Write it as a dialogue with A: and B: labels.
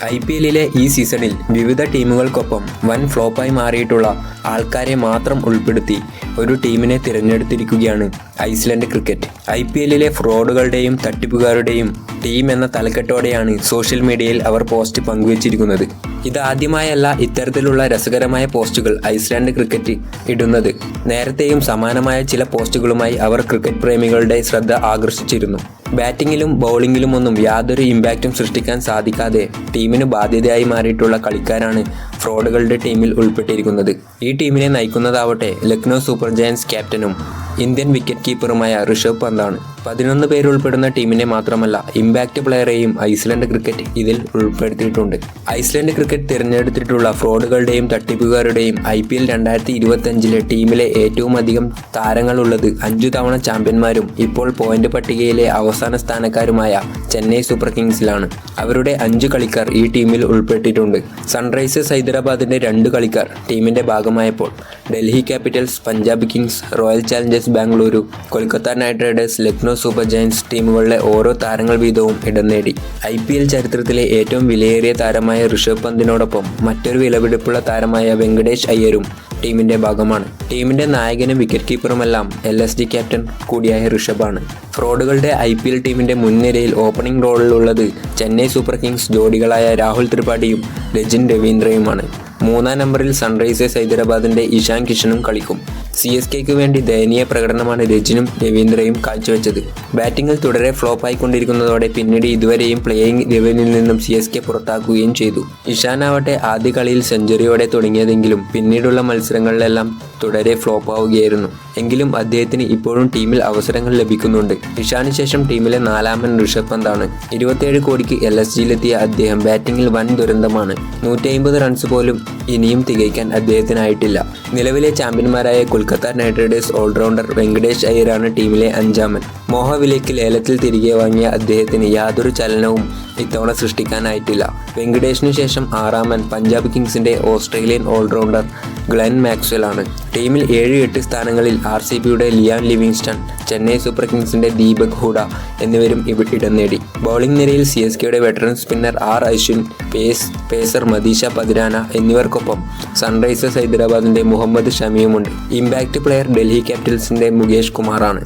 A: IPL ഈ സീസണിൽ വിവിധ ടീമുകൾക്കൊപ്പം വൻ ഫ്ലോപ്പായി മാറിയിട്ടുള്ള ആൾക്കാരെ മാത്രം ഉൾപ്പെടുത്തി ഒരു ടീമിനെ തിരഞ്ഞെടുത്തിരിക്കുകയാണ് ഐസ്ലൻഡ് ക്രിക്കറ്റ്. IPL ഫ്രോഡുകളുടെയും തട്ടിപ്പുകാരുടെയും ടീം എന്ന തലക്കെട്ടോടെയാണ് സോഷ്യൽ മീഡിയയിൽ അവർ പോസ്റ്റ് പങ്കുവച്ചിരിക്കുന്നത്. ഇതാദ്യമായല്ല ഇത്തരത്തിലുള്ള രസകരമായ പോസ്റ്റുകൾ ഐസ്ലാൻഡ് ക്രിക്കറ്റ് ഇടുന്നത്. നേരത്തെയും സമാനമായ ചില പോസ്റ്റുകളുമായി അവർ ക്രിക്കറ്റ് പ്രേമികളുടെ ശ്രദ്ധ ആകർഷിച്ചിരുന്നു. ബാറ്റിങ്ങിലും ബൗളിങ്ങിലുമൊന്നും യാതൊരു ഇമ്പാക്റ്റും സൃഷ്ടിക്കാൻ സാധിക്കാതെ ടീമിന് ബാധ്യതയായി മാറിയിട്ടുള്ള കളിക്കാരാണ് ഫ്രോഡുകളുടെ ടീമിൽ ഉൾപ്പെട്ടിരിക്കുന്നത്. ഈ ടീമിനെ നയിക്കുന്നതാവട്ടെ ലക്നൗ സൂപ്പർ ജയൻസ് ക്യാപ്റ്റനും ഇന്ത്യൻ വിക്കറ്റ് കീപ്പറുമായ ഋഷഭ് പന്താണ്. 11 പേര് ഉൾപ്പെടുന്ന ടീമിനെ മാത്രമല്ല ഇമ്പാക്റ്റ് പ്ലെയറെയും ഐസ്ലൻഡ് ക്രിക്കറ്റ് ഇതിൽ ഉൾപ്പെടുത്തിയിട്ടുണ്ട്. ഐസ്ലൻഡ് ക്രിക്കറ്റ് തിരഞ്ഞെടുത്തിട്ടുള്ള ഫ്രോഡുകളുടെയും തട്ടിപ്പുകാരുടെയും IPL 2025 ടീമിലെ ഏറ്റവും അധികം താരങ്ങളുള്ളത് 5 തവണ ചാമ്പ്യന്മാരും ഇപ്പോൾ പോയിന്റ് പട്ടികയിലെ അവസാന സ്ഥാനക്കാരുമായ ചെന്നൈ സൂപ്പർ കിങ്സിലാണ്. അവരുടെ 5 കളിക്കാർ ഈ ടീമിൽ ഉൾപ്പെട്ടിട്ടുണ്ട്. സൺറൈസേഴ്സ് ഹൈദരാബാദിന്റെ 2 കളിക്കാർ ടീമിന്റെ ഭാഗമായപ്പോൾ Delhi Capitals, Punjab Kings, Royal Challengers Bengaluru, Kolkata Knight Riders, Lucknow Super Giants ടീമുകളിലെ ഓരോ താരങ്ങൾ വീതവും ഇടം നേടി. IPL ചരിത്രത്തിലെ ഏറ്റവും വിലയേറിയ താരമായ ഋഷഭ് പന്തിനോടൊപ്പം മറ്റൊരു വിലപിടിപ്പുള്ള താരമായ വെങ്കടേഷ് അയ്യരും ടീമിന്റെ ഭാഗമാണ്. ടീമിന്റെ നായകനും വിക്കറ്റ് കീപ്പറുമെല്ലാം LSG ക്യാപ്റ്റൻ കൂടിയായ ഋഷഭാണ്. ഫ്രോഡുകളുടെ IPL ടീമിന്റെ മുൻനിരയിൽ ഓപ്പണിംഗ് റോളിലുള്ളത് ചെന്നൈ സൂപ്പർ കിങ്സ് ജോഡികളായ രാഹുൽ ത്രിപാഠിയും രജിൻ രവീന്ദ്രയുമാണ്. 3-ാം നമ്പറിൽ സൺറൈസേഴ്സ് ഹൈദരാബാദിന്റെ ഇഷാൻ കിഷനും കളിക്കും. CSKയ്ക്ക് വേണ്ടി ദയനീയ പ്രകടനമാണ് രജിനും രവീന്ദ്രയും കാഴ്ചവെച്ചത്. ബാറ്റിംഗിൽ തുടരെ ഫ്ലോപ്പായിക്കൊണ്ടിരിക്കുന്നതോടെ പിന്നീട് ഇതുവരെയും പ്ലേയിങ് 11-ൽ നിന്നും CSK പുറത്താക്കുകയും ചെയ്തു. ഇഷാനാവട്ടെ ആദ്യ കളിയിൽ സെഞ്ചുറിയോടെ തുടങ്ങിയതെങ്കിലും പിന്നീടുള്ള മത്സരങ്ങളിലെല്ലാം തുടരെ ഫ്ലോപ്പാവുകയായിരുന്നു. എങ്കിലും അദ്ദേഹത്തിന് ഇപ്പോഴും ടീമിൽ അവസരങ്ങൾ ലഭിക്കുന്നുണ്ട്. ഇഷാന് ശേഷം ടീമിലെ 4-ാമൻ ഋഷഭ് പന്താണ്. 27 കോടിക്ക് LSGയിലെത്തിയ അദ്ദേഹം ബാറ്റിംഗിൽ വൻ ദുരന്തമാണ്. 150 റൺസ് പോലും ഇനിയും തികയ്ക്കാൻ അദ്ദേഹത്തിനായിട്ടില്ല. നിലവിലെ ചാമ്പ്യന്മാരായ Kolkata Knight Riders allrounder Venkatesh അയ്യരാണ് ടീമിലെ 5-ാമൻ. മോഹവിലയ്ക്ക് ലേലത്തിൽ തിരികെ വാങ്ങിയ അദ്ദേഹത്തിന് യാതൊരു ചലനവും ഇത്തവണ സൃഷ്ടിക്കാനായിട്ടില്ല. വെങ്കടേഷിനു ശേഷം 6-ാമൻ പഞ്ചാബ് കിങ്സിന്റെ ഓസ്ട്രേലിയൻ ഓൾറൗണ്ടർ ഗ്ലെൻ മാക്സ്വെൽ ആണ്. ടീമിൽ 7-8 സ്ഥാനങ്ങളിൽ RCBയുടെ ലിയാൻ ലിവിങ്സ്റ്റൺ, ചെന്നൈ സൂപ്പർ കിങ്സിന്റെ ദീപക് ഹൂഡ എന്നിവരും ഇടം നേടി. ബൗളിംഗ് നിരയിൽ CSKയുടെ veteran spinner Ashwin, pacer Matheesha Pathirana എന്നിവർക്കൊപ്പം സൺറൈസേഴ്സ് ഹൈദരാബാദിന്റെ മുഹമ്മദ് ഷമിയുമുണ്ട്. ഇമ്പാക്റ്റ് പ്ലെയർ ഡൽഹി ക്യാപിറ്റൽസിന്റെ മുകേഷ് കുമാറാണ്.